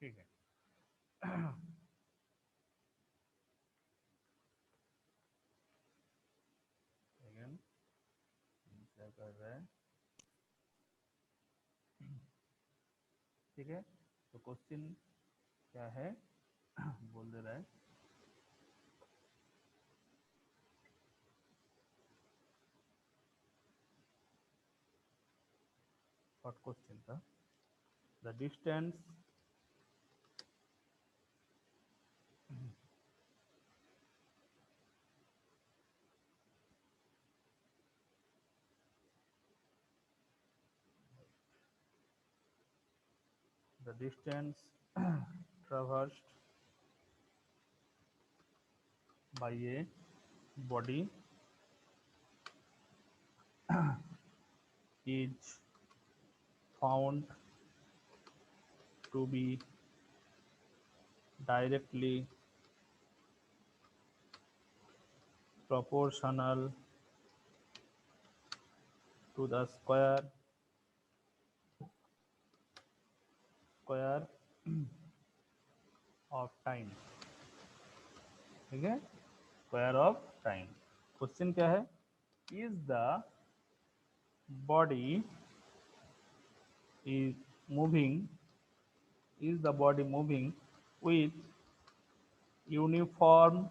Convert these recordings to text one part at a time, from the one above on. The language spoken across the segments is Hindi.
ठीक है। Again, क्या कर रहा है? ठीक है, तो क्वेश्चन क्या है? बोल दे रहा है। शॉर्ट क्वेश्चन था। The distance the distance traversed by a body is found to be directly proportional to the square of time। ठीक है, स्क्वायर ऑफ टाइम। क्वेश्चन क्या है? Is the body is moving is the body moving with uniform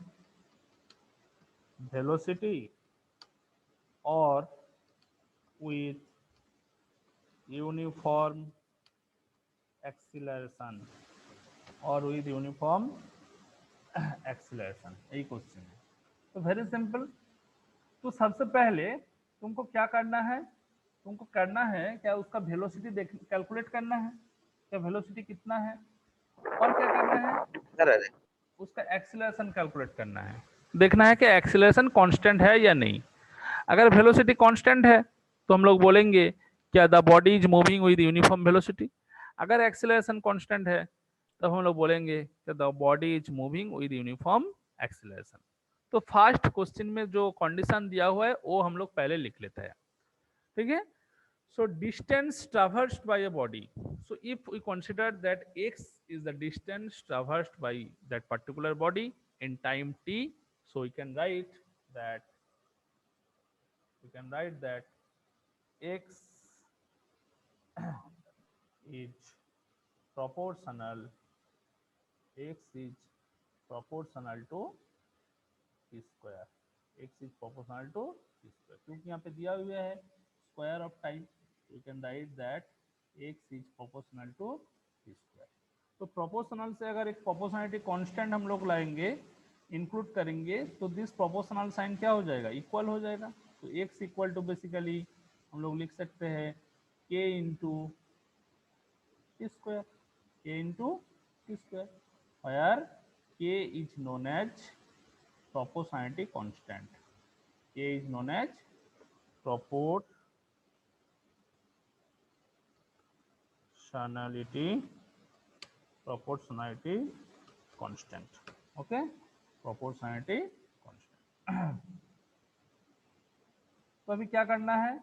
velocity or with uniform acceleration और with uniform acceleration, यही क्वेश्चन है। तो वेरी सिंपल। तो सबसे पहले तुमको क्या करना है? तुमको करना है क्या, उसका वेलोसिटी देख कैलकुलेट करना है, क्या वेलोसिटी कितना है, और क्या करना है, उसका एक्सीलरेशन कैलकुलेट करना है। देखना है कि एक्सीलरेशन कांस्टेंट है या नहीं। अगर वेलोसिटी कांस्टेंट है तो हम लोग बोलेंगे क्या the body is moving with uniform velocity. अगर एक्सीलरेशन कांस्टेंट है तब हम लोग बोलेंगे कि the body is moving with uniform acceleration. तो फर्स्ट क्वेश्चन में जो कंडीशन दिया हुआ है वो हम लोग पहले लिख लेते हैं। ठीक है, so distance traversed by a body, so if we consider that x is the distance traversed by that particular body in time t, so that we can write that x is proportional x is proportional to t square, x is proportional to t square, क्योंकि यहाँ पे दिया हुआ है square of time, you can write that x is proportional to t square. तो प्रोपोर्शनल से अगर एक प्रोपोर्शनलिटी कांस्टेंट हम लोग लाएंगे, इंक्लूड करेंगे, तो दिस प्रोपोर्शनल साइन क्या हो जाएगा? इक्वल हो जाएगा। तो x इक्वल टू बेसिकली हम लोग लिख सकते हैं k into T square, k into T square, where k is known as proportionality constant, k is known as proportionality constant, okay, proportionality constant। तो अभी क्या करना है?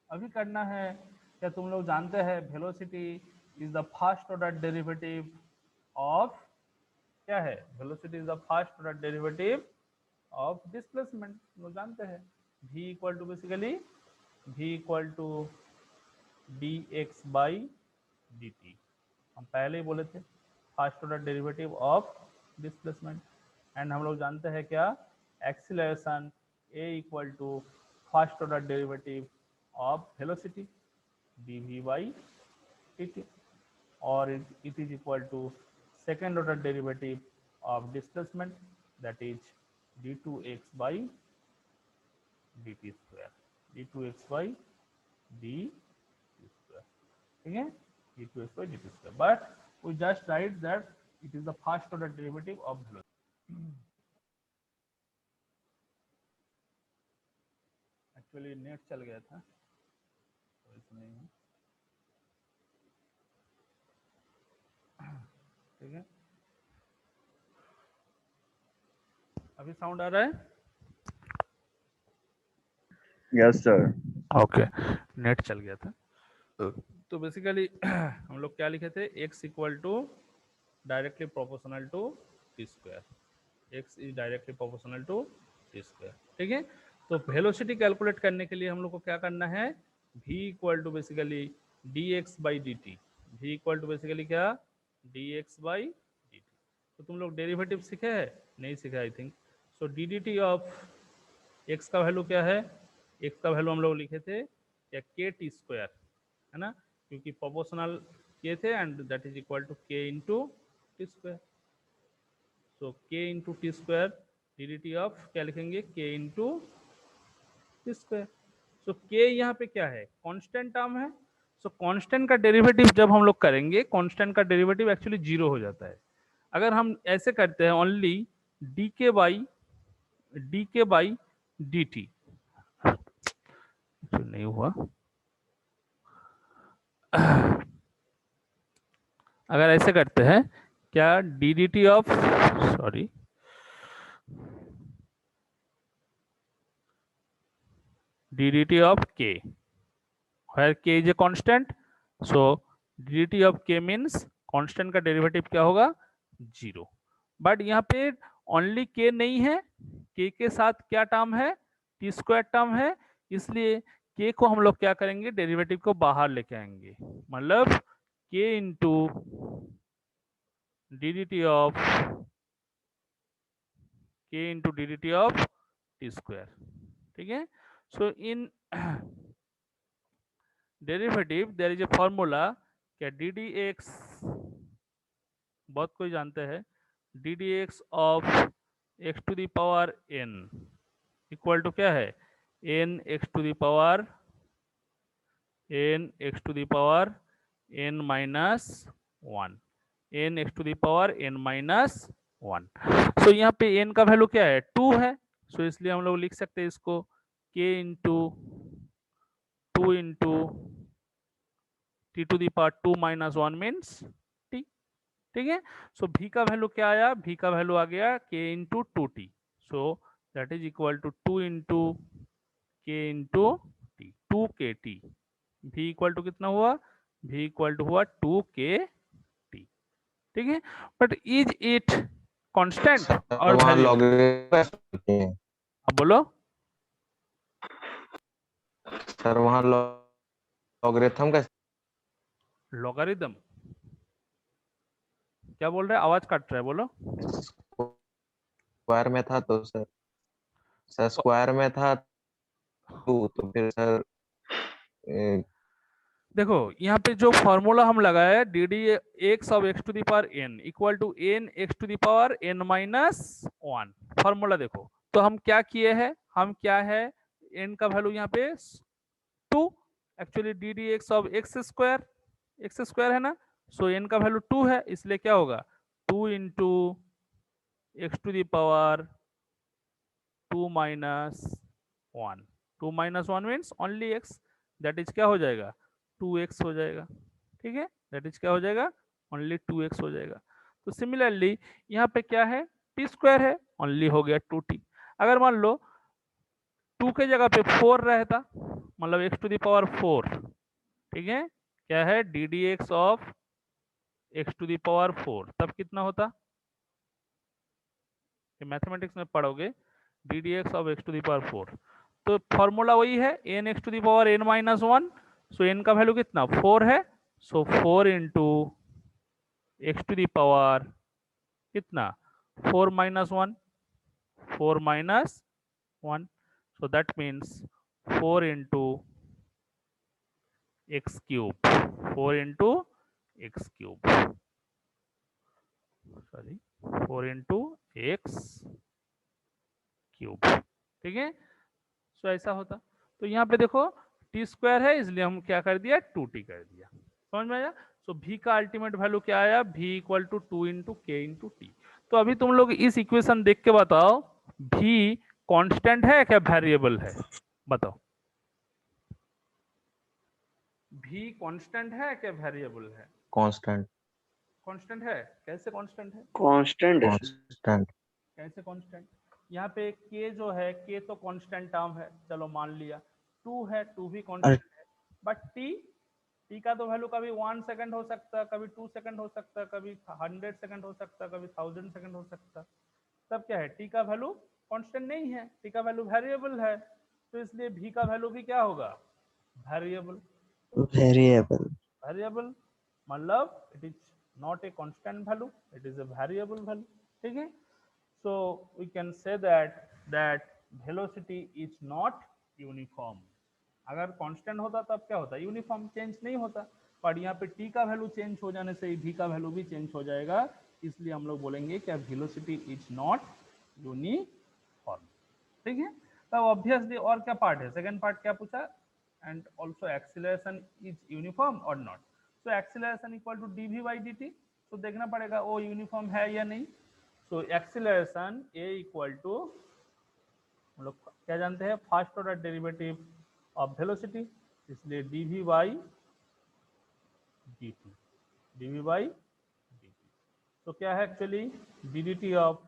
अभी करना है क्या, तुम लोग जानते हैं velocity is the first order derivative of, क्या है? Velocity is the first order derivative of displacement, लोग जानते हैं। v equal to basically v equal to dx by dt, हम पहले ही बोले थे first order derivative of displacement. And हम लोग जानते हैं क्या, acceleration a equal to first order derivative of velocity dv by dt, और it is equal to second order derivative of displacement, that is d2x by dt square, d2x by dt square। ठीक है, d2x by dt square, but we just write that it is the first order derivative of velocity. Actually net चल गया था तो इसमें ही, ठीक है, अभी साउंड आ रहा है? Yes sir. ओके, नेट चल गया था। तो बेसिकली हम लोग क्या लिखे थे, x equal to directly proportional to T square, x is directly proportional to T square, ठीक है। तो वेलोसिटी कैलकुलेट करने के लिए हम लोग को क्या करना है, v equal to basically dx by D T, v equal to basically क्या, dx बाई डी टी। तो तुम लोग डेरिवेटिव सीखे हैं? नहीं सीखे I think. So D D T of x का वैल्यू क्या है, x का वैल्यू हम लोग लिखे थे क्या, के टी स्क्वायर, है ना, क्योंकि प्रोपोर्शनल के थे and that is equal to K into T square. So K into T square, D D T of क्या लिखेंगे, के इंटू टी स्क्वायर। सो के यहाँ पे क्या है, कांस्टेंट टर्म है। सो कांस्टेंट का डेरिवेटिव जब हम लोग करेंगे, कांस्टेंट का डेरिवेटिव एक्चुअली जीरो हो जाता है। अगर हम ऐसे करते हैं ओनली डी के बाई डी टी, नहीं हुआ, अगर ऐसे करते हैं क्या, d D T of, sorry, D D T of के, where k is a constant, so dt of k means constant का डेरिवेटिव क्या होगा, जीरो। बट यहाँ पे ओनली k नहीं है, k के साथ क्या टर्म है, टी स्क्वायर टर्म है, इसलिए k को हम लोग क्या करेंगे, डेरिवेटिव को बाहर लेके आएंगे, मतलब k into d D T of k into d D T of t square, ठीक है। So in derivative there is a formula, क्या डी डी एक्स, बहुत कोई जानते हैं, d D x of x to the power N equal to क्या है, N x to the power N minus one, n x to the power N minus one. So यहाँ पे एन का वैल्यू क्या है, टू है। सो इसलिए हम लोग लिख सकते हैं इसको K into two into T to the power to minus one means T, ठीक है। सो v का वैल्यू क्या आया, v का वैल्यू आ गया k into two T, so that is equal to two into K into T, two K T, v equal to कितना हुआ, v इक्वल टू हुआ टू के टी, ठीक है। बट इज इट कांस्टेंट और वहाँ लॉगरिथम, बोलो सर, वहाँ लॉगरिथम का लॉगरिथम क्या बोल रहे हैं, आवाज कट रहा है, बोलो। स्क्वायर में था तो सर स्क्वायर में था तो फिर सर देखो यहाँ पे जो फॉर्मूला हम लगाया D D x of x to the power N equal to N x to the power N minus one, formula देखो। तो हम क्या किए हैं, हम क्या है, एन का वैल्यू यहाँ पे two, actually D D x of X square है ना, सो एन का वैल्यू टू है, इसलिए क्या होगा, two into X to the power to minus one, two minus one means only X, that is क्या हो जाएगा, 2x हो जाएगा, ठीक है, दैट इज क्या हो जाएगा, ओनली 2x हो जाएगा। तो सिमिलरली यहाँ पे क्या है, टी स्क्वायर है, ओनली हो गया 2t। अगर मान लो 2 के जगह पे 4 रहता, मतलब x टू द पावर 4, ठीक है, क्या है, D D x of x to the power 4, तब कितना होता, मैथमेटिक्स में पढ़ोगे, D D x of x to the power 4, तो फॉर्मूला वही है, N x to the power N minus one, so N का वैल्यू कितना 4 है, so 4 into X to the power कितना 4 minus one, 4 minus one, so that means 4 into X cube, 4 into X cube, sorry 4 into X cube, ठीक है। सो ऐसा होता। तो यहाँ पे देखो टी स्क्वायर है, इसलिए हम क्या कर दिया, 2t कर दिया, समझ में आया? सो v का अल्टीमेट वैल्यू क्या आया, v equal to 2 into K into T. तो अभी तुम लोग इस इक्वेशन देख के बताओ v कांस्टेंट है क्या वेरिएबल है, बताओ। v कांस्टेंट है क्या वेरिएबल है? कांस्टेंट। कांस्टेंट है। कैसे कांस्टेंट है? कांस्टेंट है। कांस्टेंट। कैसे कांस्टेंट? यहाँ पे k जो है, k तो कांस्टेंट टर्म है, चलो मान लिया। 2 है, 2 भी कांस्टेंट है, बट t का तो वैल्यू कभी 1 सेकंड हो सकता है, कभी 2 सेकंड हो सकता है, कभी 100 सेकंड हो सकता है, कभी 1000 सेकंड हो सकता है। तब क्या है, t का वैल्यू कांस्टेंट नहीं है, t का वैल्यू वेरिएबल है, तो इसलिए v का वैल्यू भी क्या होगा, वेरिएबल। वेरिएबल। वेरिएबल मतलब it is not a constant value, it is a variable value, ठीक है। So we can say that velocity is not uniform. अगर कांस्टेंट होता तब क्या होता, यूनिफॉर्म चेंज नहीं होता, पर यहाँ पे t का वैल्यू चेंज हो जाने से v का वैल्यू भी चेंज हो जाएगा, इसलिए हम लोग बोलेंगे कि वेलोसिटी इज नॉट यूनिफॉर्म, ठीक है। तब ऑब्वियसली और क्या पार्ट है, सेकंड पार्ट क्या पूछा, and also acceleration is uniform और not. So acceleration equal to dv by dt, तो देखना पड़ेगा वो यूनिफॉर्म है या नहीं। So acceleration a equal to, हम लोग क्या जानते हैं, first order derivative of velocity, इसलिए dv by dt, dv by dt। तो क्या है एक्चुअली ddt ऑफ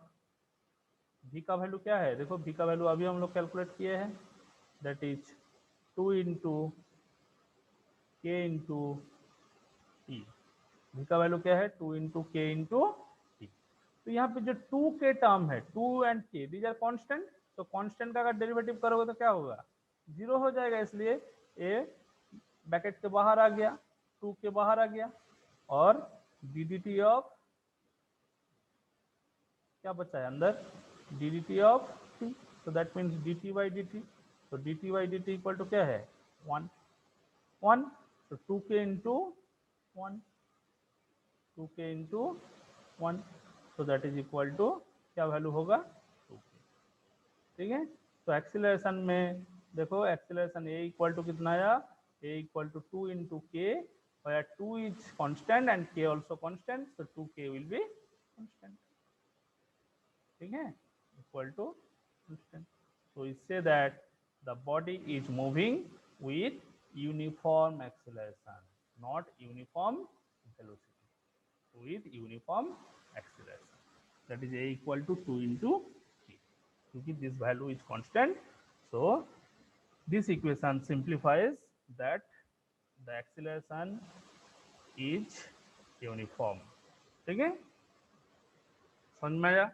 v का वैल्यू क्या है, देखो v का वैल्यू अभी हम लोग कैलकुलेट किए हैं, that is 2 into K into T. v का वैल्यू क्या है, 2 इंटू के इंटू टी। तो यहाँ पे जो 2 के टर्म है, 2 एंड के दीज आर कांस्टेंट, तो कांस्टेंट का अगर डेरिवेटिव करोगे तो क्या होगा, 0 हो जाएगा, इसलिए a ब्रैकेट के बाहर आ गया, 2 के बाहर आ गया, और डी ऑफ क्या बचा है अंदर, डी ऑफ टी, तो that means d t by D T. तो d t by D t equal to क्या है, 1, तो 2 के इंटू 1, 2 के into 1, so that is equal to क्या वैल्यू होगा, 2k, ठीक है। तो एक्सीलरेशन में देखो, एक्सीलरेशन a इक्वल टू कितना आया, a इक्वल टू 2 इंटू के, where 2 is constant and k also constant, so 2k will be constant, ठीक है, equal to constant। so we say that the body is moving with uniform acceleration, not uniform velocity, with uniform acceleration, that is a equal to 2 into k, क्योंकि this value is constant, so this equation simplifies that the acceleration is uniform, ठीक है, समझ में आया।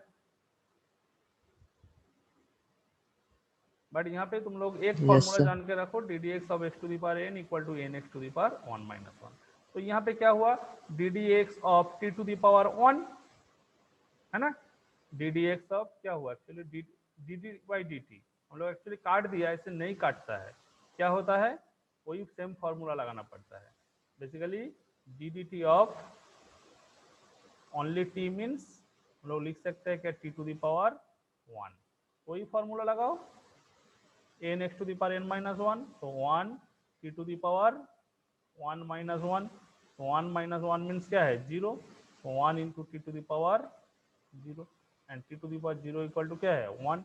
बट यहाँ पे तुम लोग एक फॉर्मूला जान के रखो, D D x of x to the power N equal to N x to the power 1 minus 1। तो यहाँ पे क्या हुआ, D D x of T to the power 1 है ना, डी डी एक्स ऑफ क्या हुआ actually, D D by D T, हम लोग एक्चुअली काट दिया, ऐसे नहीं काटता है, क्या होता है, वही सेम फॉर्मूला लगाना पड़ता है। Basically D D T of only T means हम लोग लिख सकते हैं क्या, टी टू दी पावर 1, वही फॉर्मूला लगाओ, N x to the power N minus 1, तो 1 T to the power 1 minus 1, तो 1 माइनस 1 मीन्स क्या है, 0, तो 1 into T to the power 0, and T to the power 0 equal to क्या है, 1,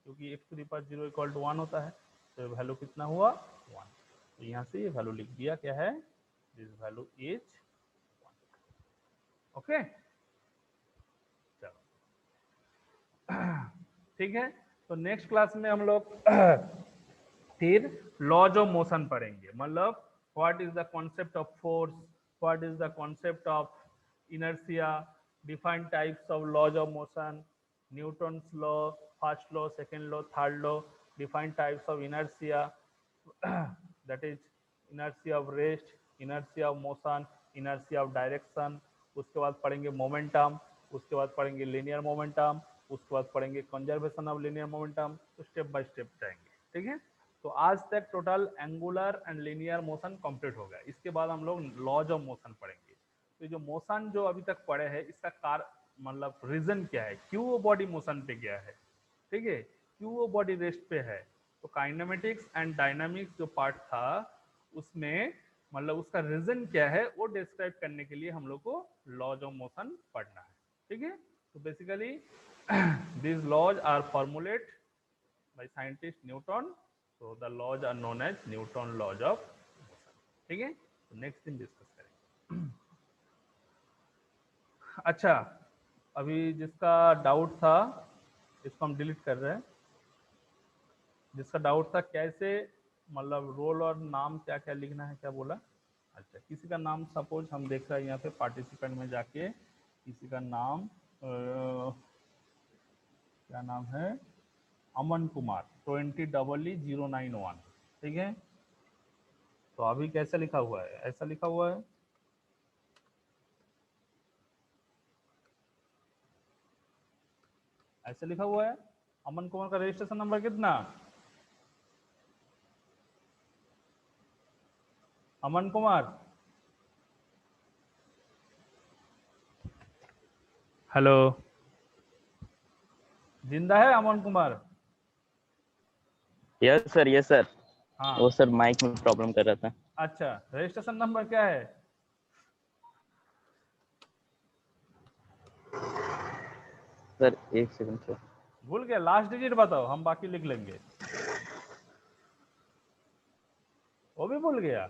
क्योंकि X to the power 0 equal to 1 होता है, तो वैल्यू कितना हुआ, 1। तो यहाँ से ये वैल्यू लिख दिया, क्या है, दिस वैल्यू इज 1, ओके, चलो ठीक है। तो नेक्स्ट क्लास में हम लोग फिर लॉज ऑफ मोशन पढ़ेंगे, मतलब what is the concept of force, what is the concept of inertia, defined types of laws of motion, Newton's law, first law, second law, third law, defined types of inertia, that is inertia of rest, inertia of motion, inertia of direction, उसके बाद पढ़ेंगे मोमेंटम, उसके बाद पढ़ेंगे लीनियर मोमेंटम, उसके बाद पढ़ेंगे कंजर्वेशन ऑफ लीनियर मोमेंटम, तो स्टेप बाय स्टेप जाएंगे, ठीक है। तो आज तक total angular and linear motion complete हो गया, इसके बाद हम लोग लॉज ऑफ मोशन पढ़ेंगे। तो जो मोशन जो अभी तक पढ़े हैं, इसका मतलब रीजन क्या है, क्यों वो बॉडी मोशन पे गया है, ठीक है, क्यों वो बॉडी रेस्ट पे है। तो काइनेमेटिक्स एंड डायनामिक्स जो पार्ट था उसमें मतलब उसका रीजन क्या है वो डिस्क्राइब करने के लिए हम लोग को लॉज ऑफ मोशन पढ़ना है, ठीक है। तो basically these laws are formulated by scientist Newton, so the laws are known as Newton laws of motion, ठीक है। तो नेक्स्ट दिन डिस्कस करेंगे। अच्छा, अभी जिसका डाउट था इसको हम डिलीट कर रहे हैं। जिसका डाउट था कैसे मतलब रोल और नाम क्या क्या लिखना है, क्या बोला। अच्छा, किसी का नाम सपोज हम देख रहे हैं यहाँ पे पार्टिसिपेंट में जाके, किसी का नाम क्या नाम है, अमन कुमार 200091, ठीक है। तो अभी कैसे लिखा हुआ है, ऐसा लिखा हुआ है, ऐसे लिखा हुआ है। अमन कुमार का रजिस्ट्रेशन नंबर कितना, अमन कुमार, हेलो, जिंदा है Aman Kumar? Yes sir, yes sir. हाँ, वो सर माइक में प्रॉब्लम कर रहा था। अच्छा, रजिस्ट्रेशन नंबर क्या है? सर एक सेकंड सर। भूल गया, लास्ट डिजिट बताओ, हम बाकी लिख लेंगे। वो भी भूल गया।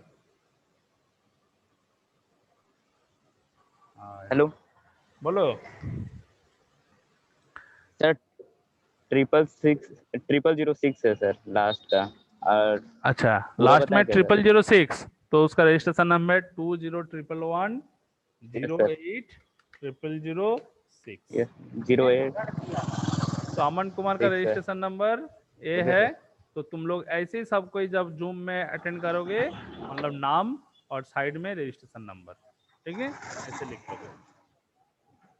हेलो बोलो। सर, 666 है सर लास्ट का। और अच्छा, पूरा लास्ट में बताएं क्या सर? 0006, तो उसका रजिस्ट्रेशन नंबर 2011108006। यस, 08। तो अमन कुमार का ठीक sir. Registration number A okay है। सर। तो तुम लोग ऐसे ही सब कोई जब जूम में अटेंड करोगे, मतलब नाम और साइड में रजिस्ट्रेशन नंबर, ठीक है, ऐसे लिख लोगे।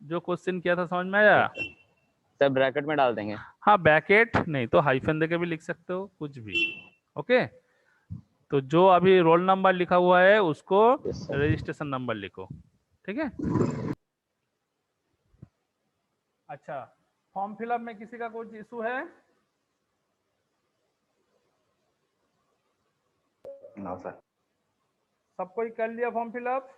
जो क्वेश्चन किया था समझ में आया? सर ब्रैकेट में डाल देंगे। हाँ, ब्रैकेट नहीं तो हाइफन देके भी लिख सकते हो, कुछ भी। ओके, तो जो अभी रोल नंबर लिखा हुआ है उसको यस सर। रजिस्ट्रेशन नंबर लिखो, ठीक है। अच्छा, फॉर्म फिलअप में किसी का कुछ इशू है? No sir. सब कोई कर लिया फॉर्म फिलअप?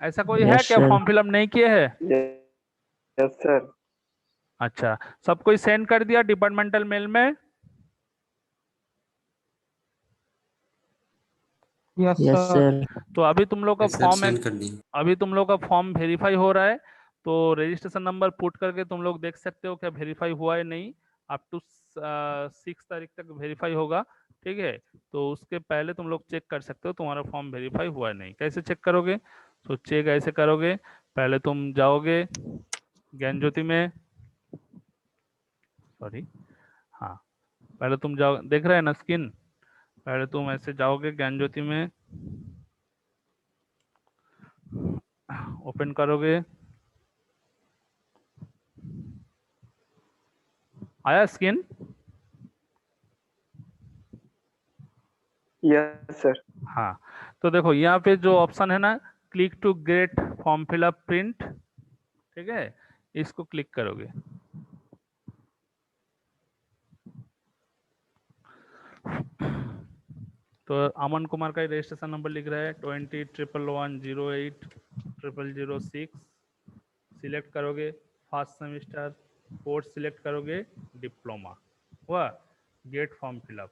ऐसा कोई है क्या फॉर्म फिलअप नहीं किए है? Yes sir. अच्छा, सब कोई सेंड कर दिया डिपार्टमेंटल मेल में? Yes sir. तो अभी तुम लोग का सर फॉर्म सेंड कर दिए। अभी तुम लोग का फॉर्म वेरीफाई हो रहा है, तो रजिस्ट्रेशन नंबर पुट करके तुम लोग देख सकते हो क्या वेरीफाई हुआ है नहीं। अप टू 6 तारीख तक वेरीफाई होगा, ठीक है। तो उसके पहले तुम लोग चेक कर सकते हो तुम्हारा फॉर्म वेरीफाई हुआ है नहीं। कैसे चेक करोगे? तो चेक ऐसे करोगे, पहले तुम जाओगे ज्ञान ज्योति में, सॉरी, हाँ, पहले तुम जाओ, देख रहे हैं ना स्क्रीन, पहले तुम ऐसे जाओगे ज्ञान ज्योति में, ओपन करोगे, आया स्क्रीन? Yes sir. हाँ, तो देखो यहाँ पे जो ऑप्शन है ना, click to get form fill up print, ठीक है, इसको क्लिक करोगे। तो अमन कुमार का रजिस्ट्रेशन नंबर लिख रहा है 2011108006। सिलेक्ट करोगे फर्स्ट सेमेस्टर, कोर्स सिलेक्ट करोगे डिप्लोमा, हुआ, गेट फॉर्म फिलअप।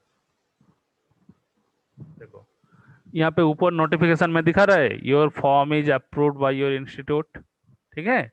देखो यहाँ पे ऊपर नोटिफिकेशन में दिखा रहा है your form is approved by your institute, ठीक है,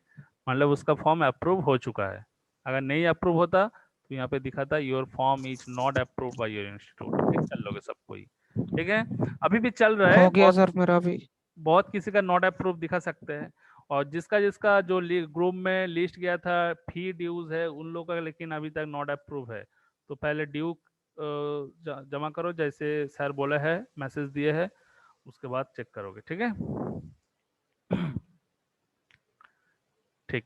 मतलब उसका फॉर्म अप्रूव हो चुका है। अगर नहीं अप्रूव होता तो यहाँ पे दिखाता your form is not approved by your institute. ठीक कर लोगे सब कोई, ठीक है। अभी भी चल रहा है, हो गया सर मेरा भी। बहुत किसी का नॉट अप्रूव दिखा सकते हैं। और जिसका जिसका जो ग्रुप में लिस्ट गया था फी ड्यूज है उन लोगों का लेकिन अभी तक नॉट अप्रूव है। तो पहले ड्यू जमा करो जैसे सर बोला है, मैसेज दिए है, उसके बाद चेक करोगे, ठीक है। ठीक,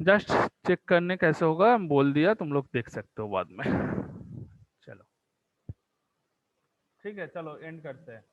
जस्ट चेक करने कैसे होगा बोल दिया, तुम लोग देख सकते हो बाद में। चलो ठीक है, चलो एंड करते हैं।